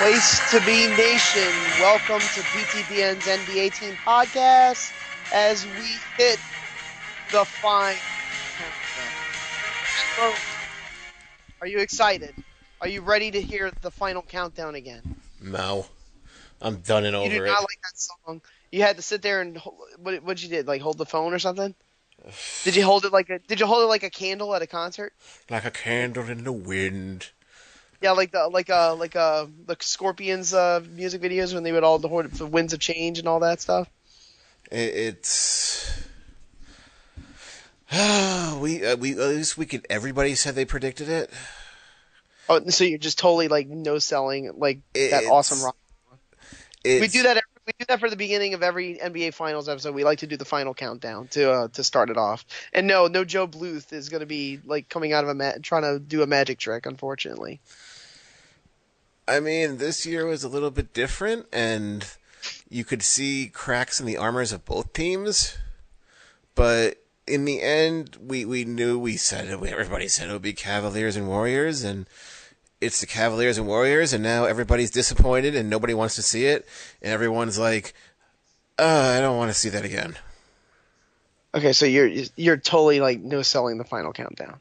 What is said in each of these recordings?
Place to be nation. Welcome to PTBN's NBA Team Podcast as we hit the fine countdown. Are you excited? Are you ready to hear the final countdown again? No. I'm done and over it. You did not like that song. You had to sit there and what you did? Like hold the phone or something? Did you hold it like a candle at a concert? Like a candle in the wind. Yeah, like the Scorpions music videos when they would all hold the Winds of Change and all that stuff. It's we at least everybody said they predicted it. Oh, so you're just totally like no selling like that awesome rock. We do that. We do that for the beginning of every NBA Finals episode. We like to do the final countdown to start it off. And no Joe Bluth is going to be like coming out of trying to do a magic trick, unfortunately. I mean, this year was a little bit different, and you could see cracks in the armors of both teams. But in the end, everybody said it would be Cavaliers and Warriors, and it's the Cavaliers and Warriors, and now everybody's disappointed, and nobody wants to see it, and everyone's like, I don't want to see that again. Okay, so you're totally like no selling the final countdown.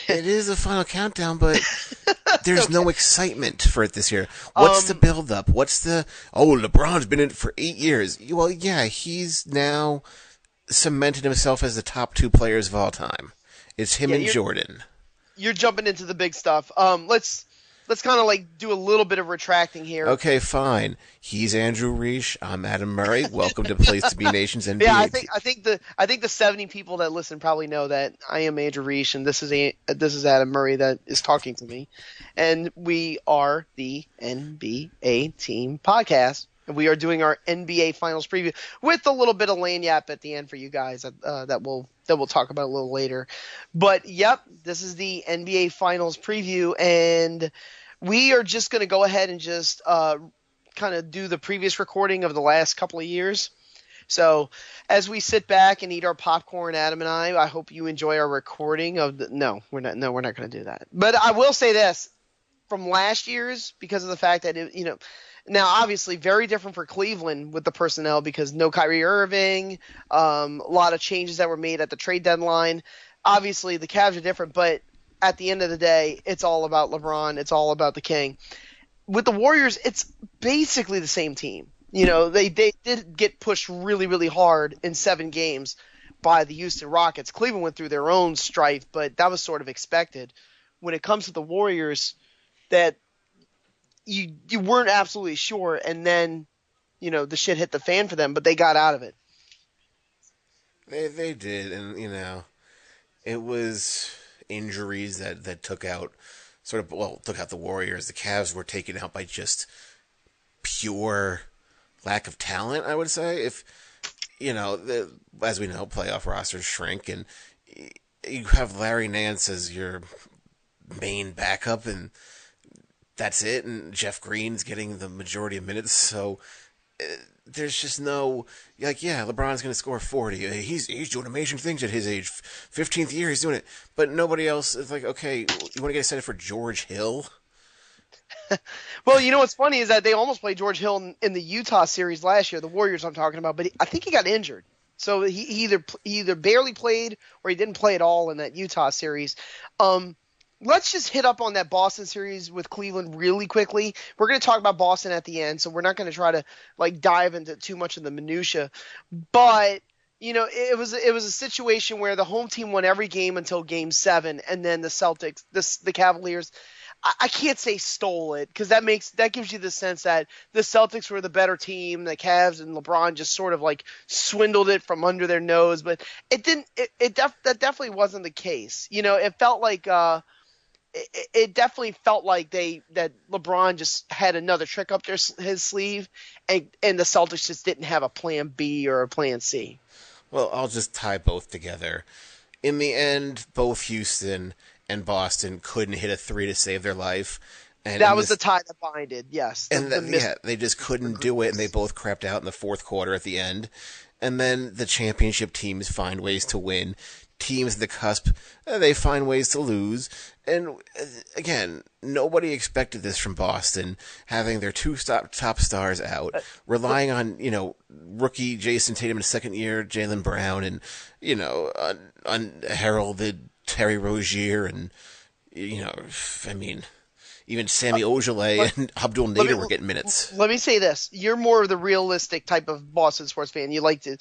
It is a final countdown, but there's okay. No excitement for it this year. What's the build-up? LeBron's been in it for 8 years. Well, yeah, he's now cemented himself as the top 2 players of all time. It's him and Jordan. You're jumping into the big stuff. Let's kind of like do a little bit of retracting here. Okay, fine. He's Andrew Riche. I'm Adam Murray. Welcome to Place to Be Nation's NBA. Yeah, I think the 70 people that listen probably know that I am Andrew Riche and this is Adam Murray that is talking to me, and we are the NBA Team Podcast. And we are doing our NBA Finals preview with a little bit of lanyap at the end for you guys that we'll talk about a little later. But yep, this is the NBA Finals preview, and we are just going to go ahead and just kind of do the previous recording of the last couple of years. So as we sit back and eat our popcorn, Adam and I hope you enjoy our recording of the. No, we're not going to do that. But I will say this from last year's, because of the fact that now, obviously, very different for Cleveland with the personnel because no Kyrie Irving, a lot of changes that were made at the trade deadline. Obviously, the Cavs are different, but at the end of the day, it's all about LeBron. It's all about the King. With the Warriors, it's basically the same team. They did get pushed really, really hard in 7 games by the Houston Rockets. Cleveland went through their own strife, but that was sort of expected. When it comes to the Warriors, that you weren't absolutely sure, and then the shit hit the fan for them, but they got out of it. They did, and it was injuries that took out the Warriors. The Cavs were taken out by just pure lack of talent, I would say. If as we know, playoff rosters shrink, and you have Larry Nance as your main backup, and that's it, and Jeff Green's getting the majority of minutes, so there's just no, LeBron's going to score 40. He's doing amazing things at his age. 15th year, he's doing it. But nobody else is like, okay, you want to get excited for George Hill? Well, what's funny is that they almost played George Hill in the Utah series last year, the Warriors I'm talking about, but I think he got injured. So he either barely played or he didn't play at all in that Utah series. Let's just hit up on that Boston series with Cleveland really quickly. We're going to talk about Boston at the end, so we're not going to try to dive into too much of the minutia. But it was a situation where the home team won every game until Game 7, and then the Celtics, the Cavaliers. I can't say stole it because that gives you the sense that the Celtics were the better team. The Cavs and LeBron just sort of swindled it from under their nose, but it didn't. That definitely wasn't the case. It felt like. It definitely felt like that LeBron just had another trick up his sleeve, and the Celtics just didn't have a plan B or a plan C. Well, I'll just tie both together. In the end, both Houston and Boston couldn't hit a 3 to save their life. And that was the tie that binded, yes. They just couldn't do it, and they both crapped out in the fourth quarter at the end. And then the championship teams find ways to win. teams at the cusp, they find ways to lose. And again, nobody expected this from Boston, having their two top stars out, relying on, rookie Jason Tatum in his second year, Jaylen Brown, and, unheralded Terry Rozier, and, even Sammy Ojeleye and Abdul Nader were getting minutes. Let me say this: you're more of the realistic type of Boston sports fan. You like to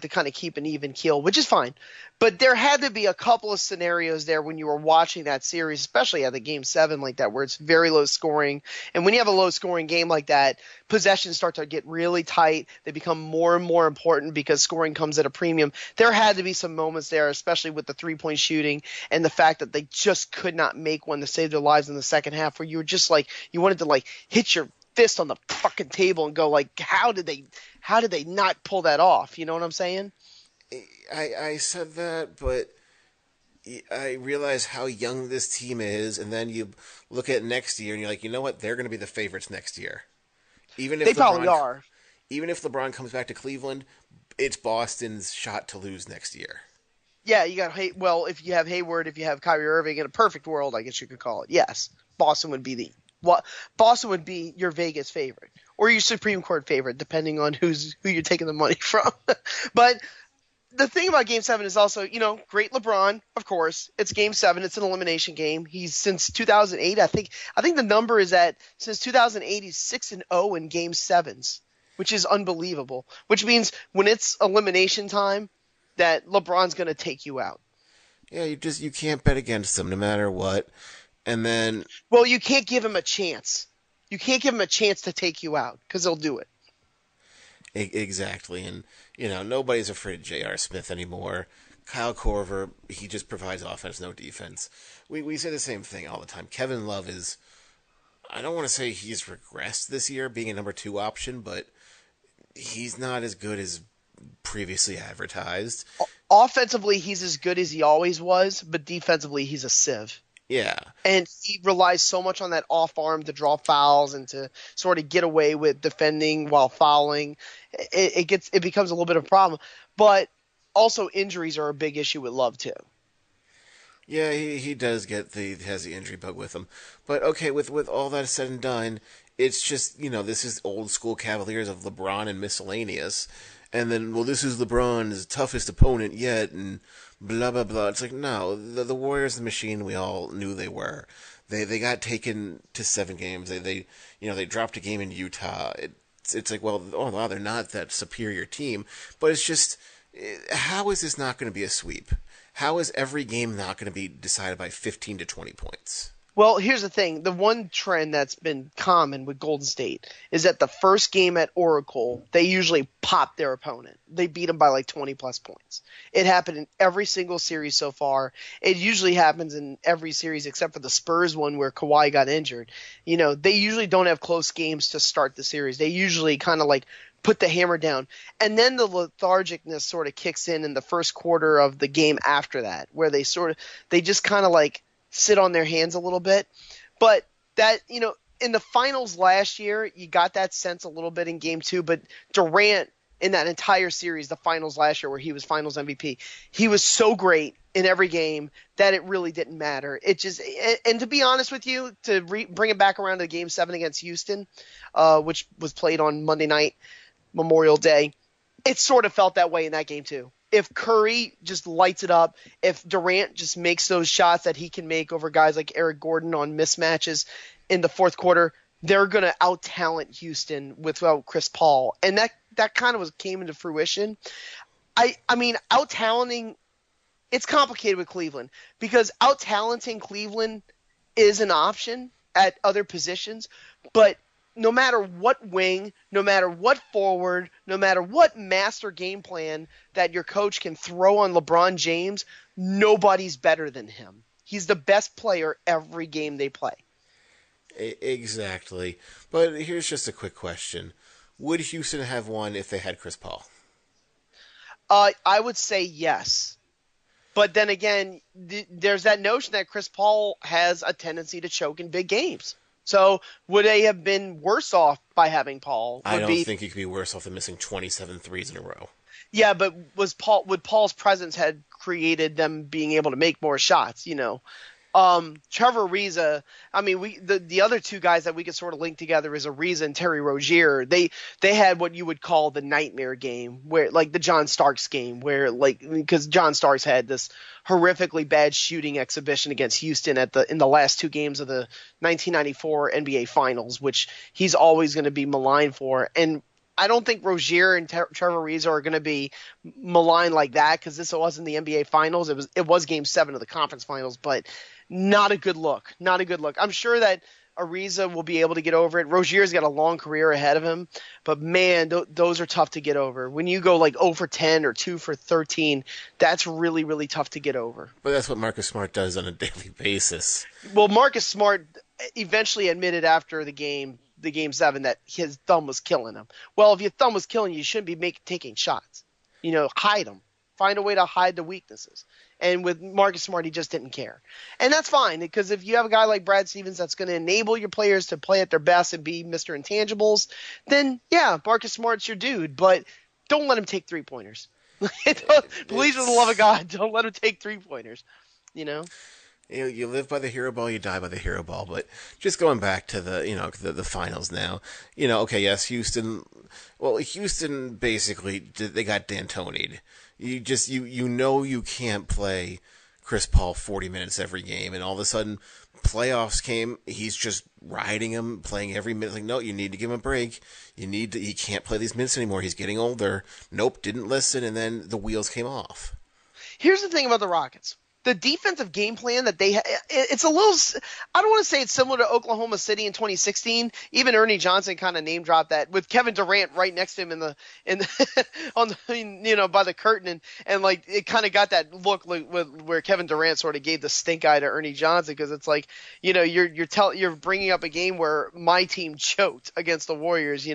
kind of keep an even keel, which is fine. But there had to be a couple of scenarios there when you were watching that series, especially at the Game 7 like that, where it's very low scoring. And when you have a low scoring game like that, possessions start to get really tight. They become more and more important because scoring comes at a premium. There had to be some moments there, especially with the 3-point shooting and the fact that they just could not make one to save their lives in the second half, where you were just like, you wanted to like hit your fist on the fucking table and go like, how did they not pull that off? You know what I'm saying? I said that, but I realize how young this team is, and then you look at next year and you're like, you know what? They're going to be the favorites next year. Even if they probably are. Even if LeBron comes back to Cleveland, it's Boston's shot to lose next year. Yeah, you got if you have Hayward, if you have Kyrie Irving, in a perfect world, I guess you could call it. Yes, Boston would be your Vegas favorite or your Supreme Court favorite, depending on who you're taking the money from. But the thing about Game 7 is also, great LeBron, of course. It's Game 7. It's an elimination game. He's since 2008. I think the number is that since 2008 he's 6-0 in Game 7s, which is unbelievable. Which means when it's elimination time, that LeBron's going to take you out. Yeah, you can't bet against him no matter what. And then, well, you can't give him a chance. You can't give him a chance to take you out because he'll do it. Exactly, and nobody's afraid of J.R. Smith anymore. Kyle Korver, he just provides offense, no defense. We say the same thing all the time. Kevin Love is, I don't want to say he's regressed this year, being a number 2 option, but he's not as good as previously advertised. Offensively, he's as good as he always was, but defensively, he's a sieve. Yeah. And he relies so much on that off arm to draw fouls and to sort of get away with defending while fouling. It becomes a little bit of a problem. But also injuries are a big issue with Love too. Yeah, he does has the injury bug with him. But okay, with all that said and done, it's just, this is old school Cavaliers of LeBron and miscellaneous. And then, well, this is LeBron's toughest opponent yet, and blah, blah, blah. It's like, no, the Warriors, the machine we all knew they were. They got taken to 7 games. They dropped a game in Utah. It's like, well, oh, wow, they're not that superior team. But it's just, how is this not going to be a sweep? How is every game not going to be decided by 15 to 20 points? Well, here's the thing. The one trend that's been common with Golden State is that the first game at Oracle, they usually pop their opponent. They beat them by like 20-plus points. It happened in every single series so far. It usually happens in every series except for the Spurs one where Kawhi got injured. They usually don't have close games to start the series. They usually kind of like put the hammer down. And then the lethargicness sort of kicks in the first quarter of the game after that, where they just kind of like sit on their hands a little bit. But that, in the finals last year, you got that sense a little bit in Game 2, but Durant in that entire series, the finals last year where he was finals MVP, he was so great in every game that it really didn't matter. And to be honest with you, to bring it back around to Game 7 against Houston, which was played on Monday night, Memorial Day, it sort of felt that way in that game too. If Curry just lights it up, if Durant just makes those shots that he can make over guys like Eric Gordon on mismatches in the fourth quarter, they're going to out-talent Houston without Chris Paul. And that kind of came into fruition. I mean, out-talenting, it's complicated with Cleveland because out-talenting Cleveland is an option at other positions, but no matter what wing, no matter what forward, no matter what master game plan that your coach can throw on LeBron James, nobody's better than him. He's the best player every game they play. Exactly. But here's just a quick question. Would Houston have won if they had Chris Paul? I would say yes. But then again, there's that notion that Chris Paul has a tendency to choke in big games. So would they have been worse off by having Paul? I don't think he could be worse off than missing 27 threes in a row. Yeah, but would Paul's presence had created them being able to make more shots, you know? Trevor Ariza, I mean, the other two guys that we could sort of link together is Ariza and Terry Rozier. They had what you would call the nightmare game, where like the John Starks game, where like because John Starks had this horrifically bad shooting exhibition against Houston in the last two games of the 1994 NBA Finals, which he's always going to be maligned for. And I don't think Rozier and Trevor Ariza are going to be maligned like that because this wasn't the NBA Finals. It was Game 7 of the conference finals, but not a good look. Not a good look. I'm sure that Ariza will be able to get over it. Rozier's got a long career ahead of him, but man, those are tough to get over. When you go like 0 for 10 or 2 for 13, that's really, really tough to get over. But that's what Marcus Smart does on a daily basis. Well, Marcus Smart eventually admitted after the Game 7, that his thumb was killing him. Well, if your thumb was killing you, you shouldn't be taking shots. You know, hide them. Find a way to hide the weaknesses. And with Marcus Smart, he just didn't care. And that's fine, because if you have a guy like Brad Stevens that's going to enable your players to play at their best and be Mr. Intangibles, then, yeah, Marcus Smart's your dude. But don't let him take three-pointers. Please, for the love of God, don't let him take three-pointers. You know? You live by the hero ball, you die by the hero ball. But just going back to the finals now, okay, yes, Houston. Well, Houston basically they got D'Antoni'd. You can't play Chris Paul 40 minutes every game, and all of a sudden playoffs came. He's just riding him, playing every minute. Like, no, you need to give him a break. He can't play these minutes anymore. He's getting older. Nope, didn't listen, and then the wheels came off. Here's the thing about the Rockets. The defensive game plan that they it's a little, I don't want to say it's similar to Oklahoma City in 2016. Even Ernie Johnson kind of name dropped that with Kevin Durant right next to him by the curtain, and like it kind of got that look like where Kevin Durant sort of gave the stink eye to Ernie Johnson, because it's like, you're bringing up a game where my team choked against the Warriors,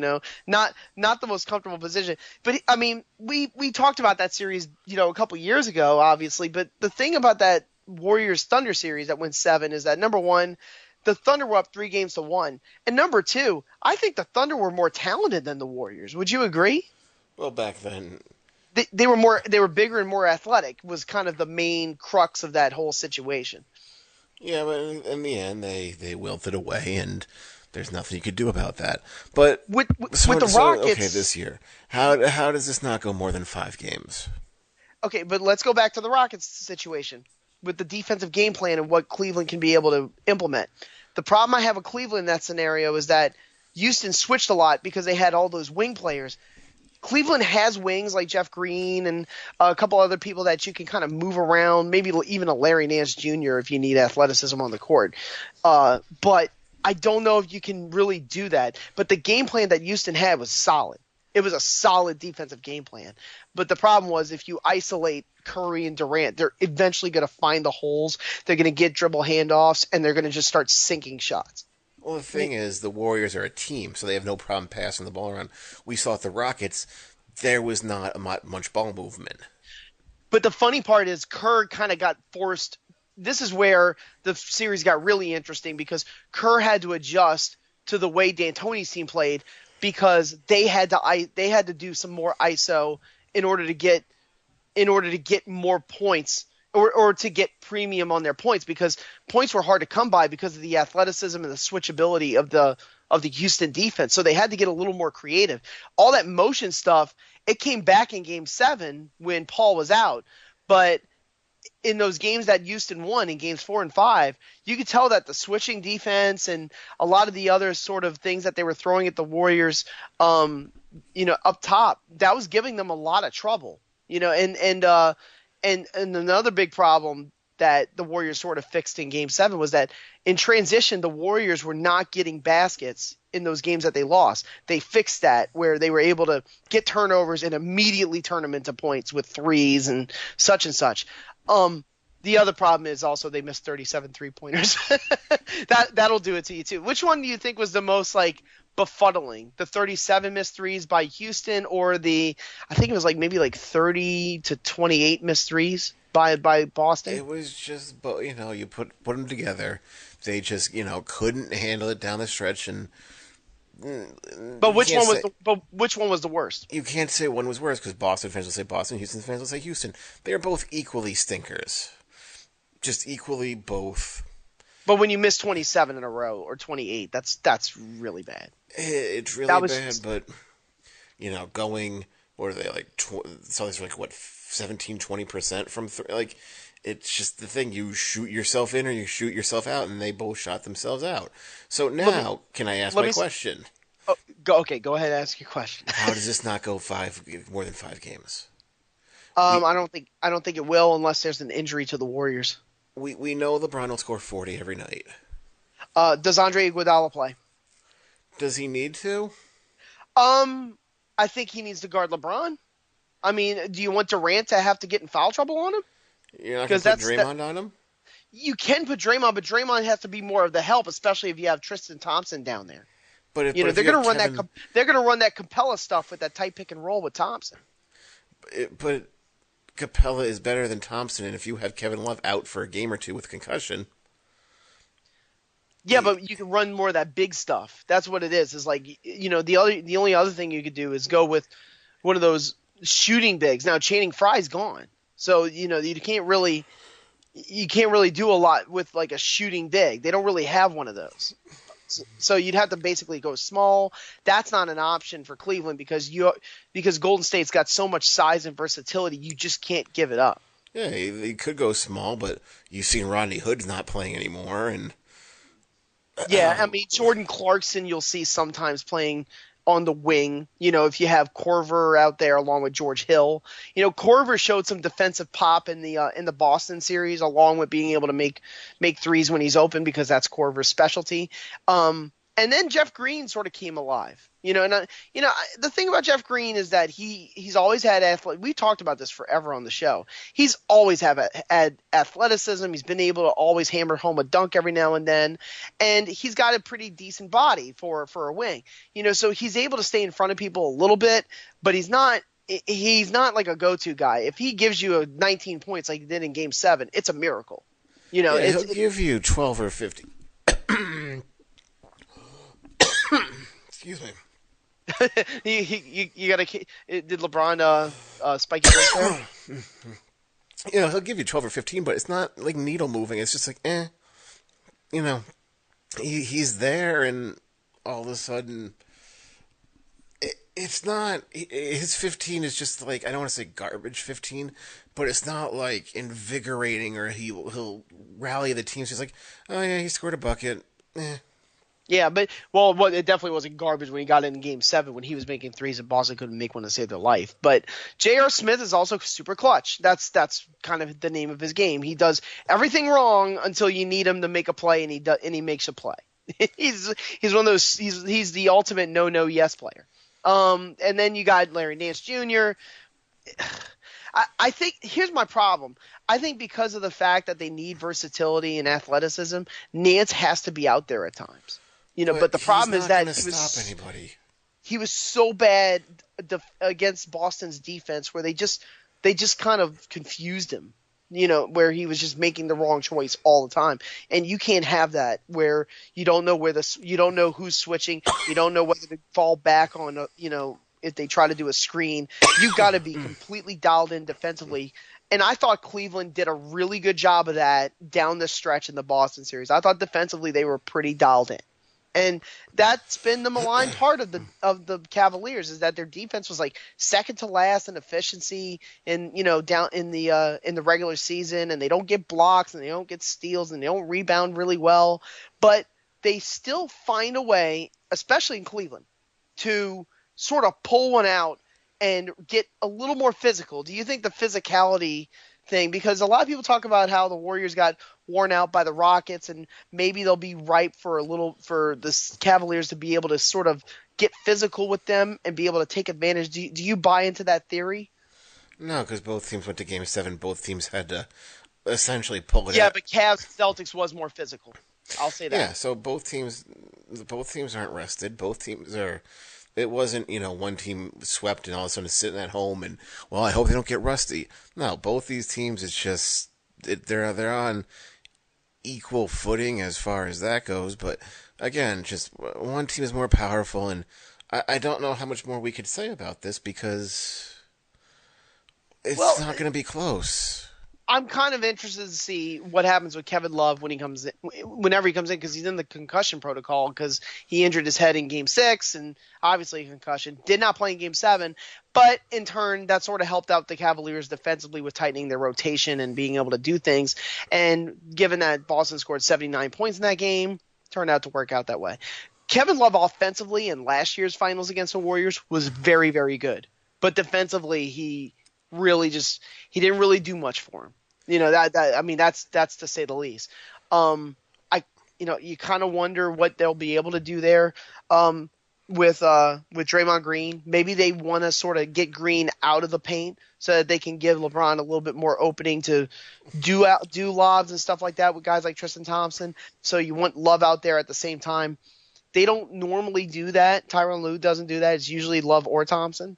not the most comfortable position. But I mean, we talked about that series, a couple years ago, obviously, but the thing about that Warriors Thunder series that went 7 is that, number one, the Thunder were up 3-1, and number two, I think the Thunder were more talented than the Warriors. Would you agree? Well, back then they were bigger and more athletic was kind of the main crux of that whole situation. Yeah, but in the end, they wilted away, and there's nothing you could do about that. But with the Rockets, okay, this year, how does this not go more than 5 games? Okay, but let's go back to the Rockets situation with the defensive game plan and what Cleveland can be able to implement. The problem I have with Cleveland in that scenario is that Houston switched a lot because they had all those wing players. Cleveland has wings like Jeff Green and a couple other people that you can kind of move around, maybe even a Larry Nance Jr. if you need athleticism on the court. But I don't know if you can really do that. But the game plan that Houston had was solid. It was a solid defensive game plan. But the problem was, if you isolate Curry and Durant, they're eventually going to find the holes. They're going to get dribble handoffs, and they're going to just start sinking shots. Well, the thing is, the Warriors are a team, so they have no problem passing the ball around. We saw at the Rockets, there was not much ball movement. But the funny part is, Kerr kind of got forced. This is where the series got really interesting, because Kerr had to adjust to the way D'Antoni's team played, because they had to do some more ISO in order to get more points, or to get premium on their points, because points were hard to come by because of the athleticism and the switchability of the Houston defense. So they had to get a little more creative. All that motion stuff, it came back in Game 7 when Paul was out, but in those games that Houston won, in games 4 and 5, you could tell that the switching defense and a lot of the other sort of things that they were throwing at the Warriors, up top, that was giving them a lot of trouble. And another big problem that the Warriors sort of fixed in Game 7 was that in transition, the Warriors were not getting baskets in those games that they lost. They fixed that, where they were able to get turnovers and immediately turn them into points with threes and such and such. The other problem is also they missed 37 3-pointers. That'll do it to you too. Which one do you think was the most befuddling? The 37 missed threes by Houston, or I think it was maybe 30 to 28 missed threes by Boston? It was just, you put them together. They just, couldn't handle it down the stretch, and But You can't say which one was the worst? you can't say one was worse because Boston fans will say Boston, Houston fans will say Houston. They are both equally stinkers, just equally both. But when you miss 27 in a row or 28, that's really bad. It's really That was bad, but going what are they like? Celtics are like what 17, 20% from like. It's just the thing. You shoot yourself in or you shoot yourself out, and they both shot themselves out. So now, can I ask my question? Go ahead and ask your question. How does this not go more than 5 games? I don't think it will unless there's an injury to the Warriors. We know LeBron will score 40 every night. Does Andre Iguodala play? Does he need to? I think he needs to guard LeBron. I mean, do you want Durant to have to get in foul trouble on him? You're not going to put Draymond on him? You can put Draymond, but Draymond has to be more of the help, especially if you have Tristan Thompson down there. But they're going to run that. They're going to run that Capella stuff with that tight pick and roll with Thompson. But Capella is better than Thompson, and if you have Kevin Love out for a game or two with concussion, yeah, but you can run more of that big stuff. That's what it is. Is like the only other thing you could do is go with one of those shooting bigs. Now Channing Frye's gone, so you can't really do a lot with like a shooting big. They don't really have one of those. So you'd have to basically go small. That's not an option for Cleveland because Golden State's got so much size and versatility. You just can't give it up. Yeah, they could go small, but you've seen Rodney Hood's not playing anymore, and yeah, I mean Jordan Clarkson you'll see sometimes playing on the wing. If you have Korver out there along with George Hill, Korver showed some defensive pop in the Boston series, along with being able to make threes when he's open because that's Korver's specialty. And then Jeff Green sort of came alive. The thing about Jeff Green is that he's always had athletic. We talked about this forever on the show. He's always had athleticism. He's been able to always hammer home a dunk every now and then, and he's got a pretty decent body for a wing. So he's able to stay in front of people a little bit, but he's not like a go-to guy. If he gives you 19 points like he did in Game 7, it's a miracle. He'll give you 12 or 15. Excuse me. you gotta. Did LeBron spike you right there? He'll give you 12 or 15, but it's not like needle moving. It's just like, he's there, and all of a sudden, it's not. His 15 is just like, I don't want to say garbage 15, but it's not like invigorating or he'll rally the team. So he's like, oh yeah, he scored a bucket. Yeah, but it definitely wasn't garbage when he got in Game 7 when he was making threes and Boston couldn't make one to save their life. But J.R. Smith is also super clutch. That's kind of the name of his game. He does everything wrong until you need him to make a play, and he makes a play. he's one of those. He's the ultimate no yes player. And then you got Larry Nance Jr. I think here's my problem. I think because of the fact that they need versatility and athleticism, Nance has to be out there at times. But the problem is that he was so bad against Boston's defense where they just kind of confused him. Where he was just making the wrong choice all the time, and you can't have that where you don't know you don't know who's switching, you don't know whether to fall back on if they try to do a screen. You've got to be completely dialed in defensively. And I thought Cleveland did a really good job of that down the stretch in the Boston series. I thought defensively they were pretty dialed in. And that's been the maligned part of the Cavaliers is that their defense was like second to last in efficiency down in the regular season, and they don't get blocks and they don't get steals and they don't rebound really well, but they still find a way, especially in Cleveland, to sort of pull one out and get a little more physical. Do you think the physicality thing, because a lot of people talk about how the Warriors got worn out by the Rockets and maybe they'll be ripe for the Cavaliers to be able to sort of get physical with them and be able to take advantage. Do you buy into that theory? No, because both teams went to Game 7. Both teams had to essentially pull it out. Yeah, but Cavs-Celtics was more physical. I'll say that. Yeah, so both teams aren't rested. Both teams are. It wasn't, one team swept and all of a sudden sitting at home and, well, I hope they don't get rusty. No, both these teams, it's just they're on equal footing as far as that goes. But again, just one team is more powerful, and I don't know how much more we could say about this because it's Well, not going to be close. I'm kind of interested to see what happens with Kevin Love when he comes in, whenever he comes in, because he's in the concussion protocol because he injured his head in Game 6 and obviously a concussion. Did not play in Game 7, but in turn that sort of helped out the Cavaliers defensively with tightening their rotation and being able to do things. And given that Boston scored 79 points in that game, turned out to work out that way. Kevin Love offensively in last year's finals against the Warriors was very, very good, but defensively he didn't really do much for him. I mean that's to say the least. I you kind of wonder what they'll be able to do there with Draymond Green. Maybe they want to sort of get Green out of the paint so that they can give LeBron a little bit more opening to do lobs and stuff like that with guys like Tristan Thompson. So you want Love out there at the same time. They don't normally do that. Tyronn Lue doesn't do that. It's usually Love or Thompson.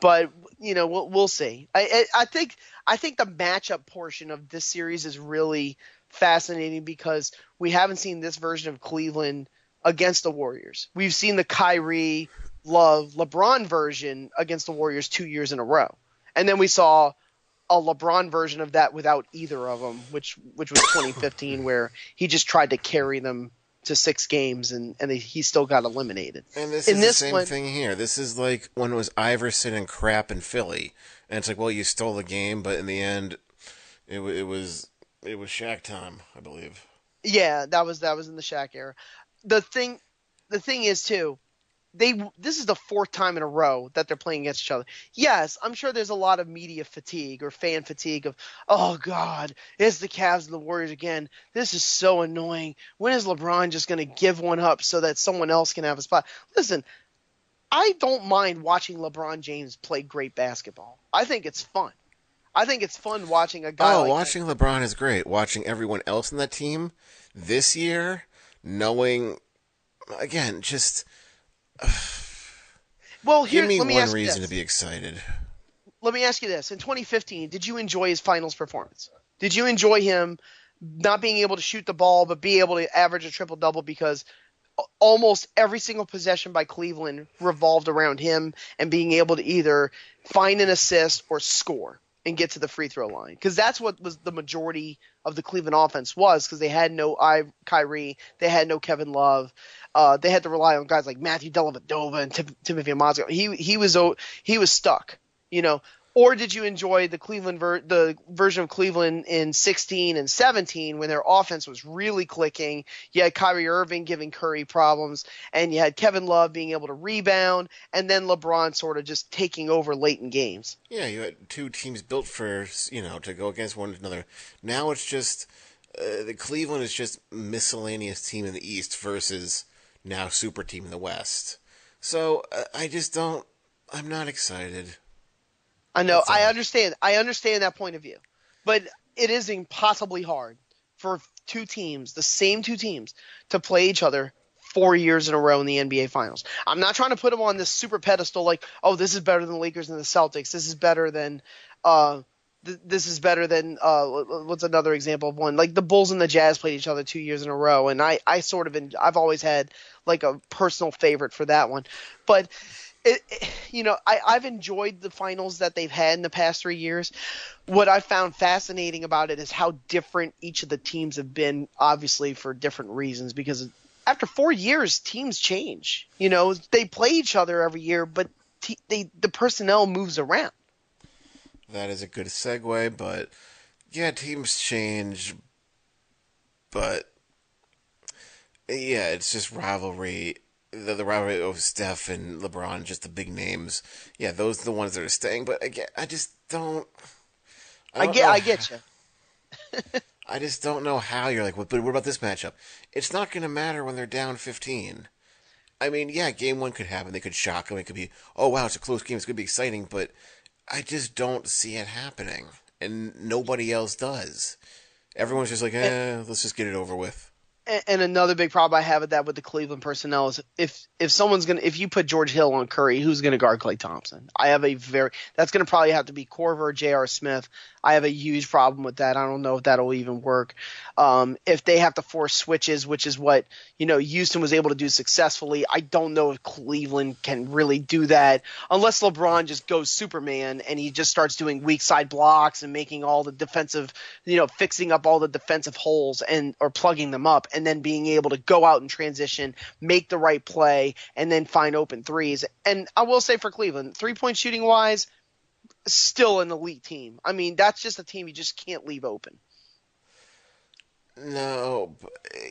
But we'll see. I think the matchup portion of this series is really fascinating because we haven't seen this version of Cleveland against the Warriors. We've seen the Kyrie, Love, LeBron version against the Warriors 2 years in a row, and then we saw a LeBron version of that without either of them, which was 2015, where he just tried to carry them to 6 games and he still got eliminated. And this is the same thing here. This is like when it was Iverson and crap in Philly, and it's like, well, you stole the game, but in the end, it was Shaq time, I believe. Yeah, that was in the Shaq era. The thing is too, this is the 4th time in a row that they're playing against each other. Yes, I'm sure there's a lot of media fatigue or fan fatigue of, oh God, it's the Cavs and the Warriors again. This is so annoying. When is LeBron just going to give one up so that someone else can have a spot? Listen, I don't mind watching LeBron James play great basketball. I think it's fun. I think it's fun watching a guy like watching LeBron is great. Watching everyone else in that team this year, knowing, again, just... Well, give me let me one ask reason you to be excited. Let me ask you this. In 2015, did you enjoy his finals performance? Did you enjoy him not being able to shoot the ball but be able to average a triple-double because almost every single possession by Cleveland revolved around him and being able to either find an assist or score and get to the free throw line? Because that's what was the majority of the Cleveland offense was, because they had no Kyrie, they had no Kevin Love. They had to rely on guys like Matthew Dellavedova and Timothy Mozgov. He was stuck, Or did you enjoy the the version of Cleveland in 16 and 17 when their offense was really clicking? You had Kyrie Irving giving Curry problems, and you had Kevin Love being able to rebound, and then LeBron sort of just taking over late in games. Yeah, you had 2 teams built for, to go against one another. Now it's just the Cleveland is just miscellaneous team in the East versus now super team in the West. So I'm not excited. I know. I understand. I understand that point of view, but it is impossibly hard for the same two teams, to play each other 4 years in a row in the NBA Finals. I'm not trying to put them on this super pedestal like, oh, this is better than the Lakers and the Celtics. This is better than what's another example of one? Like the Bulls and the Jazz played each other 2 years in a row, and I've always had like a personal favorite for that one, but. I've enjoyed the finals that they've had in the past 3 years. What I found fascinating about it is how different each of the teams have been, obviously for different reasons, because after 4 years, teams change. They play each other every year, but the personnel moves around. That is a good segue, but yeah, teams change, but yeah, it's just rivalry. The rivalry of Steph and LeBron, just the big names. Yeah, those are the ones that are staying. But again, I just don't. I get you. I just don't know how you're like. But what about this matchup? It's not going to matter when they're down 15. I mean, yeah, game 1 could happen. They could shock them. It could be, oh wow, it's a close game. It's going to be exciting. But I just don't see it happening, and nobody else does. Everyone's just like, let's just get it over with. And another big problem I have with that with the Cleveland personnel is if you put George Hill on Curry, who's going to guard Klay Thompson? That's going to probably have to be Korver, J.R. Smith. I have a huge problem with that. I don't know if that'll even work. If they have to force switches, which is what Houston was able to do successfully, I don't know if Cleveland can really do that unless LeBron just goes Superman and he just starts doing weak side blocks and making all the defensive, fixing up all the defensive holes or plugging them up, and then being able to go out and transition, make the right play, and then find open threes. And I will say for Cleveland, 3-point shooting wise, still an elite team. I mean, that's just a team you just can't leave open. No,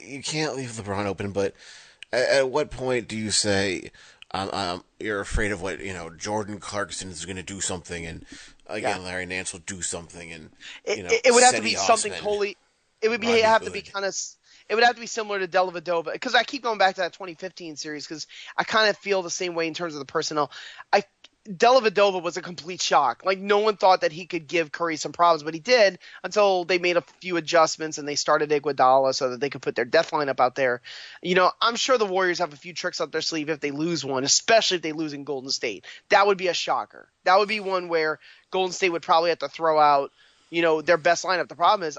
you can't leave LeBron open, but at what point do you say you're afraid of what Jordan Clarkson is going to do something, and again Yeah. Larry Nance will do something, and It would have to be Cedi something Osman, totally. It would be Rodney have to be Hood. kind of. It would have to be similar to Dellavedova because I keep going back to that 2015 series because I kind of feel the same way in terms of the personnel. Dellavedova was a complete shock. Like no one thought that he could give Curry some problems, but he did until they made a few adjustments and they started Iguodala so that they could put their death lineup out there. I'm sure the Warriors have a few tricks up their sleeve if they lose one, especially if they lose in Golden State. That would be a shocker. That would be one where Golden State would probably have to throw out their best lineup. The problem is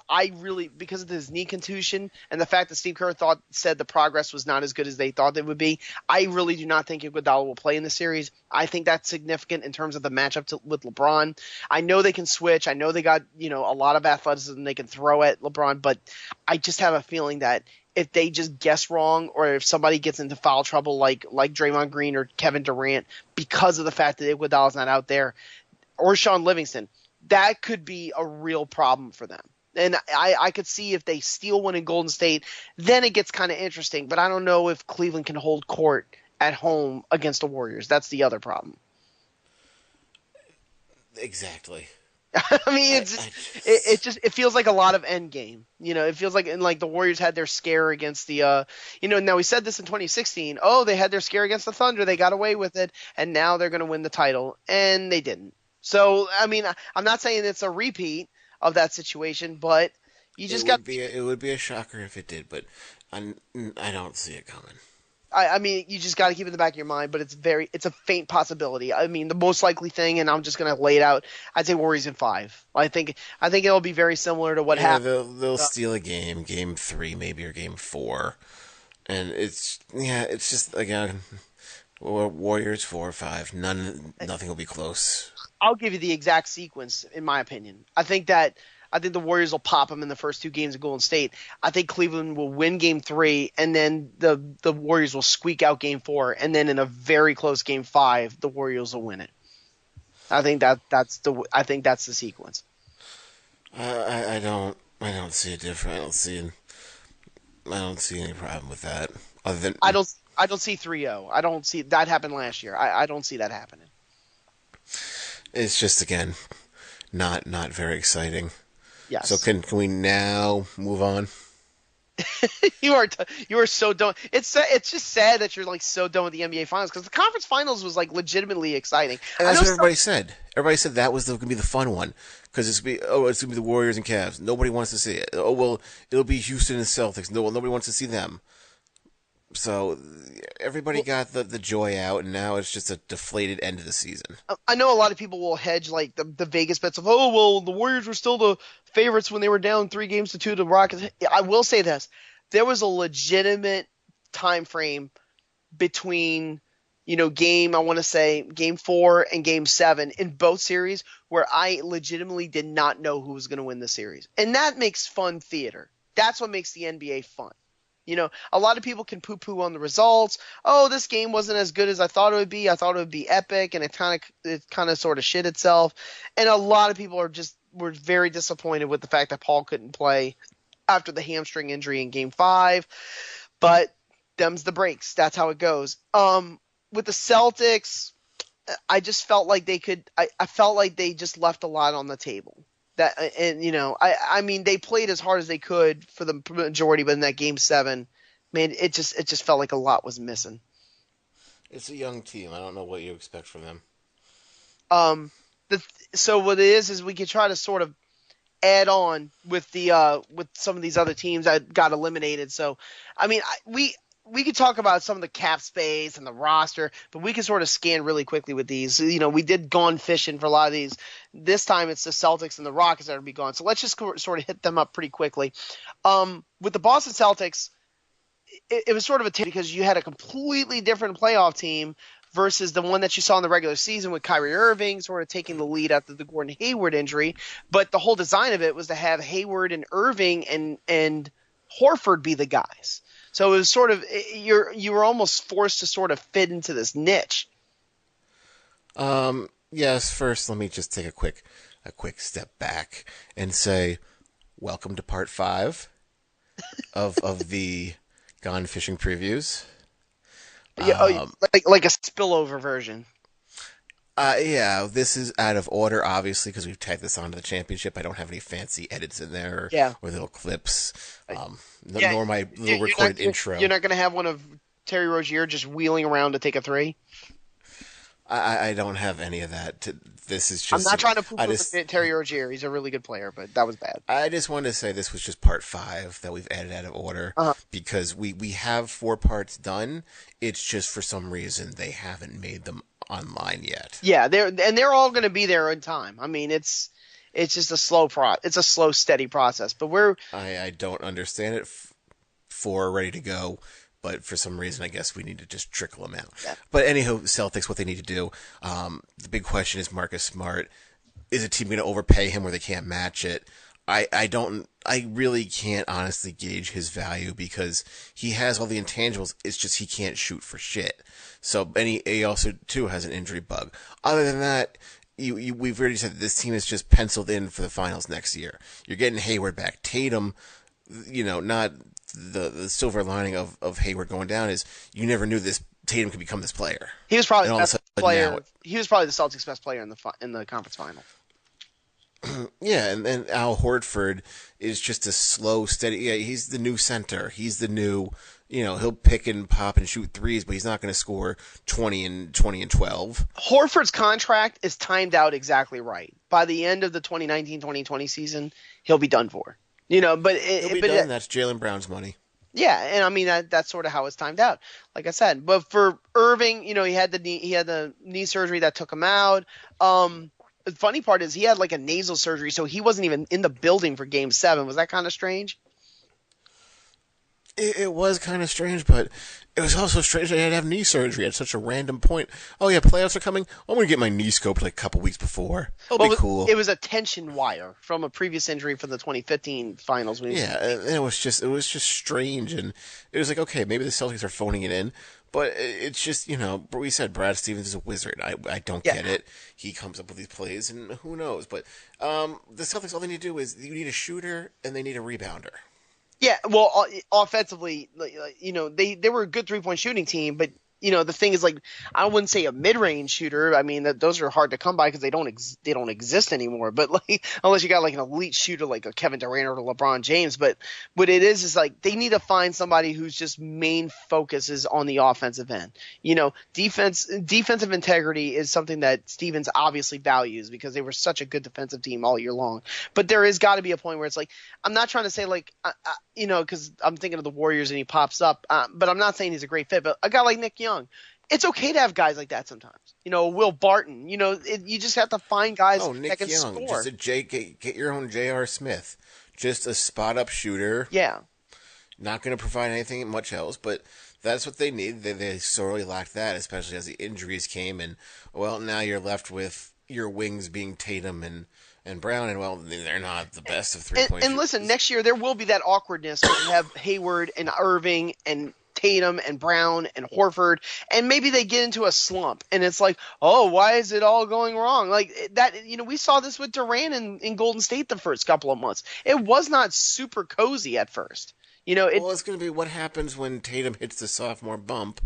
because of his knee contusion and the fact that Steve Kerr said the progress was not as good as they thought it would be, I really do not think Iguodala will play in the series. I think that's significant in terms of the matchup with LeBron. I know they can switch. I know they got, a lot of athleticism they can throw at LeBron, but I just have a feeling that if they just guess wrong or if somebody gets into foul trouble like Draymond Green or Kevin Durant because of the fact that Iguodala's not out there, or Sean Livingston, that could be a real problem for them. And I could see if they steal one in Golden State, then it gets kind of interesting. But I don't know if Cleveland can hold court at home against the Warriors. That's the other problem. Exactly. I mean, I it feels like a lot of end game. It feels like the Warriors had their scare against the now we said this in 2016. Oh, they had their scare against the Thunder. They got away with it, and now they're going to win the title, and they didn't. So, I mean, I'm not saying it's a repeat of that situation, but you just got. It would be a shocker if it did, but I don't see it coming. I mean, you just got to keep it in the back of your mind, but it's a faint possibility. I mean, the most likely thing, and I'm just going to lay it out. I'd say Warriors in 5. I think it'll be very similar to what happened. They'll steal a game 3 maybe or game 4, and it's just again Warriors 4 or 5. Nothing will be close. I'll give you the exact sequence, in my opinion. I think the Warriors will pop them in the first 2 games of Golden State. I think Cleveland will win Game 3, and then the Warriors will squeak out Game 4, and then in a very close Game 5, the Warriors will win it. I think that's the sequence. I don't see it different. I don't see any problem with that. Other than I don't see 3-0. I don't see that happened last year. I don't see that happening. it's just again not very exciting. Yes. So can we now move on? You are so done. It's just sad that you're like so done with the NBA Finals because the conference finals was like legitimately exciting. And that's what everybody said. Everybody said that was going to be the fun one because it's going to be the Warriors and Cavs. Nobody wants to see it. Oh well, it'll be Houston and Celtics. Nobody wants to see them. So everybody got the joy out, and now it's just a deflated end of the season. I know a lot of people will hedge like the Vegas bets of, oh well, the Warriors were still the favorites when they were down 3-2 to the Rockets. I will say this: there was a legitimate time frame between game 4 and game 7 in both series where I legitimately did not know who was going to win the series, and that makes fun theater. That's what makes the NBA fun. A lot of people can poo-poo on the results. Oh, this game wasn't as good as I thought it would be. I thought it would be epic, and it kind of sort of shit itself. And a lot of people were very disappointed with the fact that Paul couldn't play after the hamstring injury in Game 5. But them's the breaks. That's how it goes. With the Celtics, I just felt like they could. I felt like they just left a lot on the table. I mean, they played as hard as they could for the majority, but in that Game 7, man, it just felt like a lot was missing. It's a young team. I don't know what you expect from them. So what it is we could try to sort of add on with with some of these other teams that got eliminated. So, I mean, we could talk about some of the cap space and the roster, but we can sort of scan really quickly with these. We did Gone Fishin for a lot of these. This time it's the Celtics and the Rockets that are be gone. So let's just sort of hit them up pretty quickly. With the Boston Celtics, it was sort of a because you had a completely different playoff team versus the one that you saw in the regular season with Kyrie Irving sort of taking the lead after the Gordon Hayward injury. But the whole design of it was to have Hayward and Irving and Horford be the guys. So it was sort of you were almost forced to sort of fit into this niche. Yes. First, let me just take a quick step back and say, welcome to part 5 of the Gone Fishing previews. Yeah, like a spillover version. Yeah, this is out of order, obviously, because we've tagged this onto the championship. I don't have any fancy edits in there or little clips, nor my little recorded intro. You're not going to have one of Terry Rozier just wheeling around to take a three? I don't have any of that. This is just. I'm not trying to poo-poo Terry Rozier. He's a really good player, but that was bad. I just wanted to say this was just part 5 that we've added out of order because we have 4 parts done. It's just for some reason they haven't made them online yet. Yeah, they're all going to be there in time. I mean, it's just a slow steady process. But I don't understand it. 4 ready to go. But for some reason, I guess we need to just trickle them out. Yeah. But anyhow, Celtics, what they need to do, the big question is Marcus Smart. Is a team going to overpay him where they can't match it? I really can't honestly gauge his value because he has all the intangibles. It's just he can't shoot for shit. So, and he also, too, has an injury bug. Other than that, we've already said this team is just penciled in for the finals next year. You're getting Hayward back. Tatum, not... The silver lining of Hayward going down is you never knew this Tatum could become this player. He was probably the best player. He was probably the Celtics' best player in the conference final. Yeah, and Al Horford is just a slow, steady. Yeah, he's the new center. He's the new. He'll pick and pop and shoot threes, but he's not going to score 20 and 12. Horford's contract is timed out exactly right. By the end of the 2019-2020 season, he'll be done for. He'll be done. That's Jaylen Brown's money. Yeah, and I mean that's sort of how it's timed out. Like I said, but for Irving, he had the knee surgery that took him out. The funny part is he had like a nasal surgery, so he wasn't even in the building for Game 7. Was that kind of strange? It was kind of strange, but it was also strange that I had to have knee surgery at such a random point. Oh, yeah, playoffs are coming. I'm going to get my knee scoped like a couple weeks before. It'll be cool. It was a tension wire from a previous injury for the 2015 finals. Yeah, and it was just strange, and it was like, okay, maybe the Celtics are phoning it in, but it's just, we said Brad Stevens is a wizard. I don't get it. He comes up with these plays, and who knows? But the Celtics, all they need to do is you need a shooter, and they need a rebounder. Yeah, well, offensively, they were a good 3-point shooting team, but the thing is, like, I wouldn't say a mid-range shooter. I mean, those are hard to come by because they don't exist anymore. But like, unless you got like an elite shooter like a Kevin Durant or LeBron James. But what it is like they need to find somebody whose just main focus is on the offensive end. Defensive integrity is something that Stevens obviously values because they were such a good defensive team all year long. But there has got to be a point where it's like, I'm not trying to say like, because I'm thinking of the Warriors and he pops up, but I'm not saying he's a great fit. But a guy like Nick Young. It's okay to have guys like that sometimes. Will Barton. You just have to find guys that can Young, score. Just get your own J.R. Smith. Just a spot-up shooter. Yeah. Not going to provide anything much else, but that's what they need. They sorely lacked that, especially as the injuries came. And, well, now you're left with your wings being Tatum and Brown, and, well, they're not the best of three-point And listen, next year there will be that awkwardness where you have Hayward and Irving and Tatum and Brown and Horford, and maybe they get into a slump, and it's like, oh, why is it all going wrong? Like that, we saw this with Durant in Golden State the first couple of months. It was not super cozy at first. It's going to be what happens when Tatum hits the sophomore bump,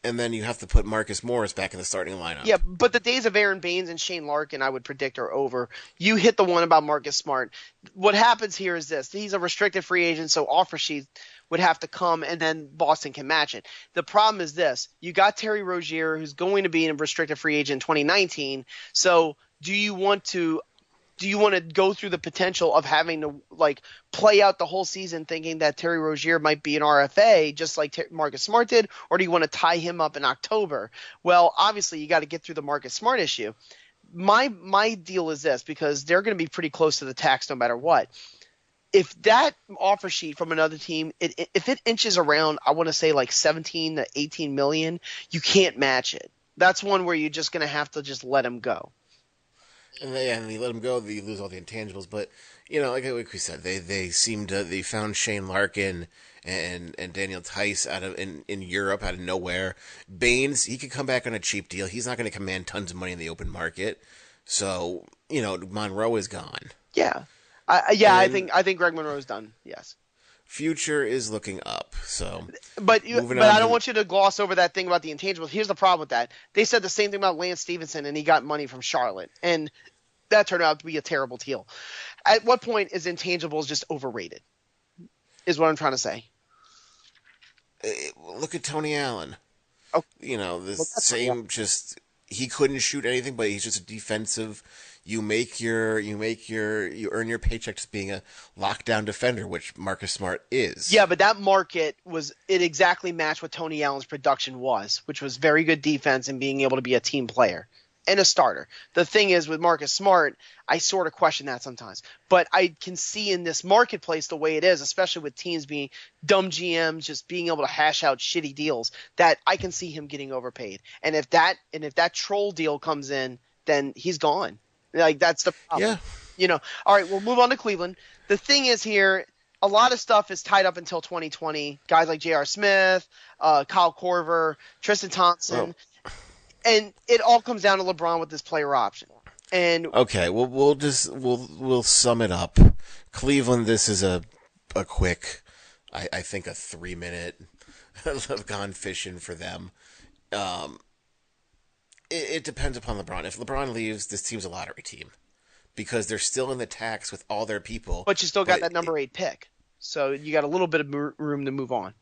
and then you have to put Marcus Morris back in the starting lineup. Yeah, but the days of Aaron Baines and Shane Larkin, I would predict, are over. You hit the one about Marcus Smart. What happens here is this. He's a restricted free agent, so offer sheet would have to come, and then Boston can match it. The problem is this. You got Terry Rozier, who's going to be a restricted free agent in 2019, so do you want to do you want to go through the potential of having to like play out the whole season thinking that Terry Rozier might be an RFA just like Marcus Smart did, or do you want to tie him up in October? Well, obviously you got to get through the Marcus Smart issue. My deal is this, because they're going to be pretty close to the tax no matter what. If that offer sheet from another team, if it inches around, I want to say like 17 to 18 million, you can't match it. That's one where you're just going to have to just let him go. And you let him go, you lose all the intangibles. But like we said, they found Shane Larkin and Daniel Tice in Europe out of nowhere. Baines, he could come back on a cheap deal. He's not going to command tons of money in the open market. So Monroe is gone. Yeah, I think Greg Monroe's done. Yes. Future is looking up. So, but I don't want you to gloss over that thing about the intangibles. Here's the problem with that. They said the same thing about Lance Stevenson, and he got money from Charlotte, and that turned out to be a terrible deal. At what point is intangibles just overrated? Is what I'm trying to say. Look at Tony Allen. Oh, the same. Just he couldn't shoot anything, but he's just a defensive. You earn your paycheck just being a lockdown defender, which Marcus Smart is. Yeah, but that market it exactly matched what Tony Allen's production was, which was very good defense and being able to be a team player and a starter. The thing is with Marcus Smart, I sort of question that sometimes, but I can see in this marketplace the way it is, especially with teams being dumb GMs, just being able to hash out shitty deals, that I can see him getting overpaid. And if that troll deal comes in, then he's gone. Like, that's the problem. Yeah. All right, we'll move on to Cleveland. The thing is here, a lot of stuff is tied up until 2020. Guys like J.R. Smith, Kyle Korver, Tristan Thompson. Oh. And it all comes down to LeBron with this player option. And okay, well, we'll sum it up. Cleveland, this is a quick, I think a 3-minute Gone Fishin for them. It depends upon LeBron. If LeBron leaves, this team's a lottery team because they're still in the tax with all their people. But you still got that number 8 pick, so you got a little bit of room to move on.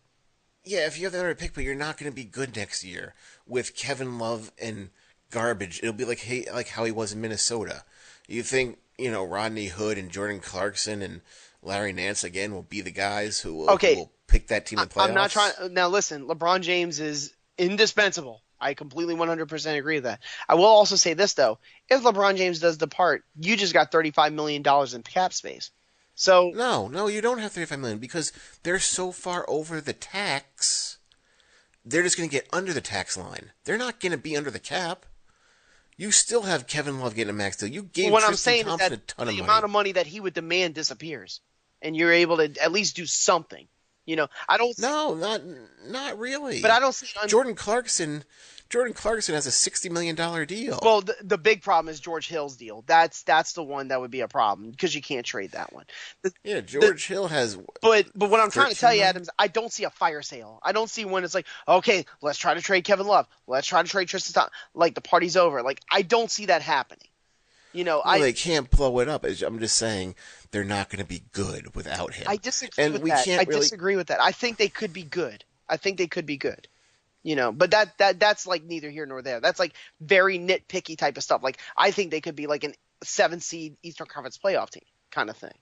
Yeah, if you have the number 8 pick, but you're not going to be good next year with Kevin Love and garbage. It'll be like how he was in Minnesota. You think Rodney Hood and Jordan Clarkson and Larry Nance again will be the guys who will pick that team in playoffs? I'm not trying. Now listen, LeBron James is indispensable. I completely 100% agree with that. I will also say this, though. If LeBron James does depart, you just got $35 million in cap space. So No, you don't have $35 million because they're so far over the tax. They're just going to get under the tax line. They're not going to be under the cap. You still have Kevin Love getting a max deal. You gave Tristan Thompson a ton of money. The amount of money that he would demand disappears, and you're able to at least do something. I don't. No, not really. But I don't see Jordan Clarkson has a $60 million deal. Well, the big problem is George Hill's deal. That's the one that would be a problem because you can't trade that one. George Hill has. But what I'm trying to tell you, Adams, I don't see a fire sale. I don't see when it's like, okay, let's try to trade Kevin Love. Let's try to trade Tristan Thompson. Like the party's over. Like I don't see that happening. They can't blow it up. I'm just saying they're not going to be good without him. I disagree with that. Disagree with that. I think they could be good. But that's like neither here nor there. That's like very nitpicky type of stuff. Like I think they could be like an 7-seed Eastern Conference playoff team kind of thing.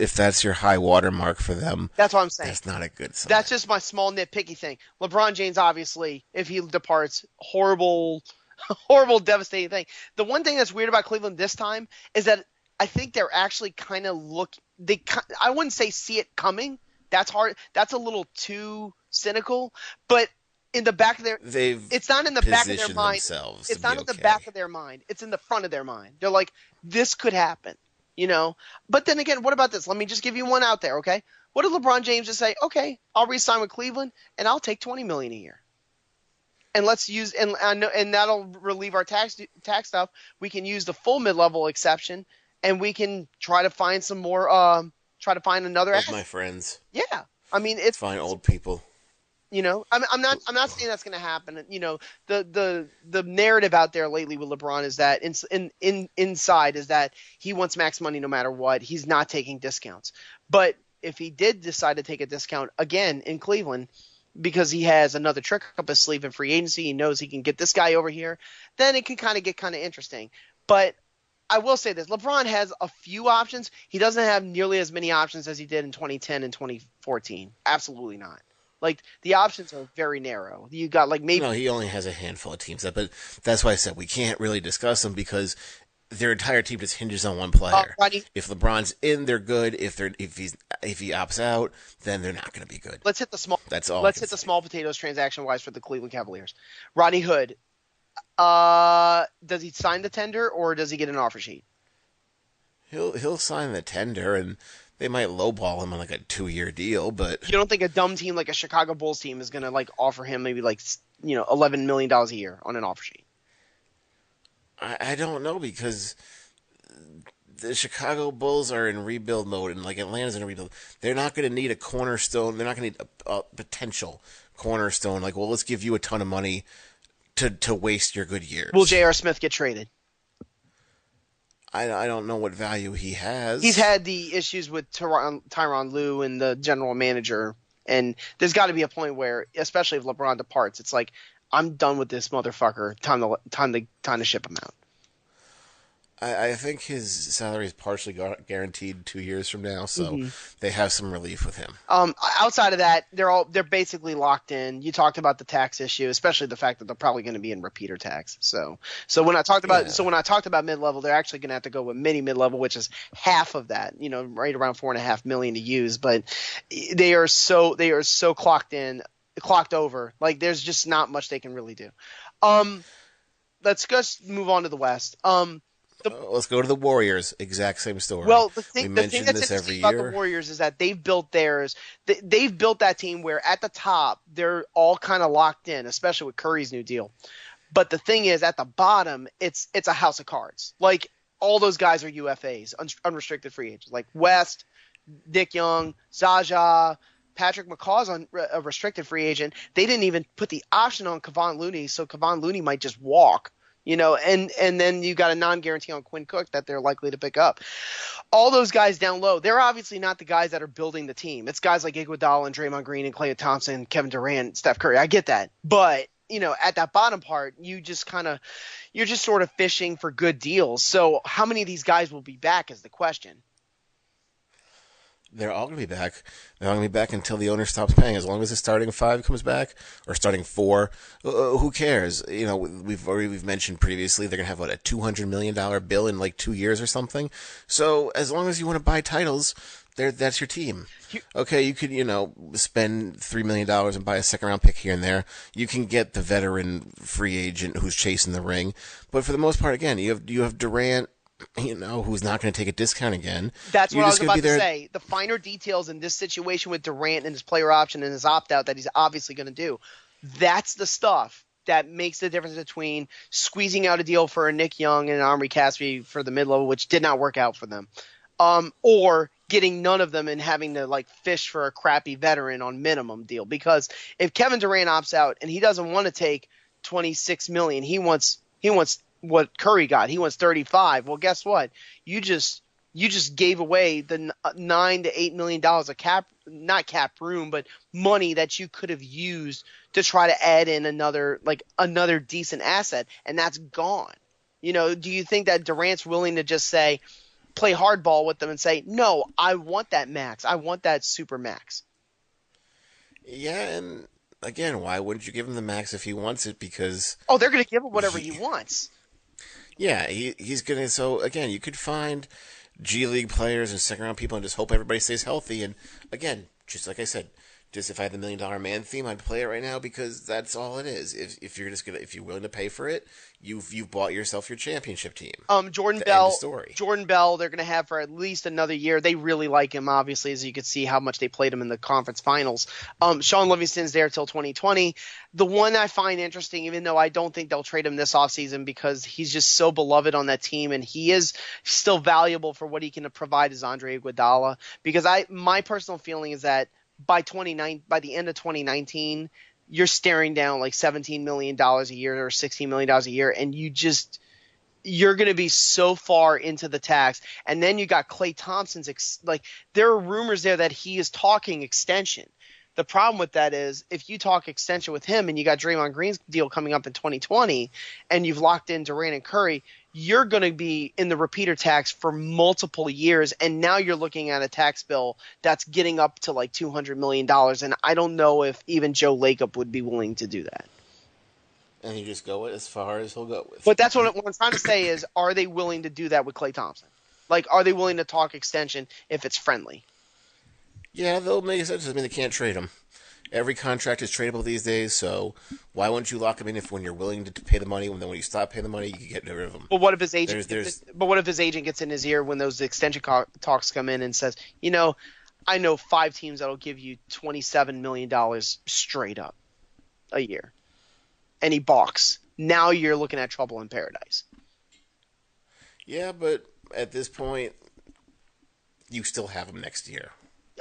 If that's your high water mark for them, that's what I'm saying. That's not a good sign. That's just my small nitpicky thing. LeBron James, obviously, if he departs, horrible, devastating thing. The one thing that's weird about Cleveland this time is that I think they're actually kind of I wouldn't say see it coming. That's hard. That's a little too cynical. But in the back of it's not in the back of their mind. It's not in the back of their mind. It's in the front of their mind. They're like, this could happen, But then again, what about this? Let me just give you one out there, okay? What if LeBron James just say, okay, I'll re-sign with Cleveland and I'll take $20 million a year. And let's use and that'll relieve our tax stuff. We can use the full mid-level exception, and we can try to find some more. Try to find another. Like my friends. Yeah, I mean it's find old people. I'm not saying that's going to happen. The narrative out there lately with LeBron is that inside is that he wants max money no matter what. He's not taking discounts. But if he did decide to take a discount again in Cleveland, because he has another trick up his sleeve in free agency, he knows he can get this guy over here, then it can kind of get interesting. But I will say this: LeBron has a few options. He doesn't have nearly as many options as he did in 2010 and 2014. Absolutely not. Like the options are very narrow. You got like maybe No, he only has a handful of teams. But that's why I said we can't really discuss them because their entire team just hinges on one player. Rodney. If LeBron's in, they're good. If he opts out, then they're not going to be good. Let's hit the small. That's all. Let's hit the small potatoes transaction wise for the Cleveland Cavaliers. Rodney Hood. Does he sign the tender or does he get an offer sheet? He'll sign the tender, and they might lowball him on like a 2-year deal. But You don't think a dumb team like a Chicago Bulls team is going to like offer him maybe like $11 million a year on an offer sheet? I don't know because the Chicago Bulls are in rebuild mode, and like Atlanta's in a rebuild. They're not going to need a cornerstone. They're not going to need a potential cornerstone. Like, well, let's give you a ton of money to waste your good years. Will J.R. Smith get traded? I don't know what value he has. He's had the issues with Tyronn Lue and the general manager, and there's got to be a point where, especially if LeBron departs, it's like, I'm done with this motherfucker. Time to ship him out. I think his salary is partially guaranteed 2 years from now, so they have some relief with him. Outside of that, they're basically locked in. You talked about the tax issue, especially the fact that they're probably going to be in repeater tax. So when I talked about mid-level, they're actually going to have to go with mini mid-level, which is half of that. Right around $4.5 million to use. But they are so clocked over. Like there's just not much they can really do. Let's just move on to the West. Let's go to the Warriors. Exact same story. Well, the thing that's this interesting every about year. the Warriors is that they've built theirs. They've built that team where at the top they're all kind of locked in, especially with Curry's new deal. But the thing is, at the bottom, it's a house of cards. Like all those guys are UFAs, unrestricted free agents. Like West, Nick Young, Zaza, Patrick McCaw's on a restricted free agent. They didn't even put the option on Kevon Looney, so Kevon Looney might just walk. And then you got a non-guarantee on Quinn Cook that they're likely to pick up. All those guys down low, they're obviously not the guys that are building the team. It's guys like Iguodala and Draymond Green and Klay Thompson, Kevin Durant, Steph Curry. I get that. But, at that bottom part, you're just sort of fishing for good deals. So how many of these guys will be back is the question. They're all going to be back. They're all going to be back until the owner stops paying. As long as the starting 5 comes back, or starting 4, who cares? We've mentioned previously they're going to have a $200 million bill in like 2 years or something. So as long as you want to buy titles, that's your team. Okay, you could spend $3 million and buy a second round pick here and there. You can get the veteran free agent who's chasing the ring, but for the most part, again, you have Durant. Who's not going to take a discount again. That's what I was about to say. The finer details in this situation with Durant and his player option and his opt-out that he's obviously going to do, that's the stuff that makes the difference between squeezing out a deal for a Nick Young and an Omri Caspi for the mid-level, which did not work out for them, or getting none of them and having to fish for a crappy veteran on minimum deal. Because if Kevin Durant opts out and he doesn't want to take $26 million, he wants what Curry got. He wants 35. Well, guess what? You just gave away the $9 to $8 million of not cap room, but money that you could have used to try to add in another decent asset, and that's gone. Do you think that Durant's willing to just play hardball with them and say, no, I want that max. I want that super max. Yeah, and again, why wouldn't you give him the max if he wants it? Because they're going to give him whatever he wants. Yeah, he's going to. So, again, you could find G League players and second round people and just hope everybody stays healthy. And, again, just like I said, just if I had the $1 Million Man theme, I'd play it right now because that's all it is. If you're willing to pay for it, you've bought yourself your championship team. Jordan Bell, they're going to have for at least another year. They really like him, obviously, as you could see how much they played him in the conference finals. Sean Livingston's there till 2020. The one I find interesting, even though I don't think they'll trade him this offseason because he's just so beloved on that team and he is still valuable for what he can provide, is Andre Iguodala. Because my personal feeling is that by the end of 2019, you're staring down like $17 million a year or $16 million a year, and you're going to be so far into the tax. And then you got Klay Thompson's there are rumors there that he is talking extension. The problem with that is if you talk extension with him and you got Draymond Green's deal coming up in 2020 and you've locked in Durant and Curry, you're going to be in the repeater tax for multiple years, and now you're looking at a tax bill that's getting up to like $200 million, and I don't know if even Joe Lacob would be willing to do that. And you just go as far as he'll go with. But that's what I'm trying to say is, are they willing to do that with Klay Thompson? Like, are they willing to talk extension if it's friendly? Yeah, they'll make sense. I mean, they can't trade him. Every contract is tradable these days, so why wouldn't you lock him in if when you're willing to pay the money, and then when you stop paying the money, you can get rid of him? But what if his agent? But what if his agent gets in his ear when those extension talks come in and says, I know 5 teams that'll give you $27 million straight up a year, and he balks. Now you're looking at trouble in paradise. Yeah, but at this point, you still have him next year.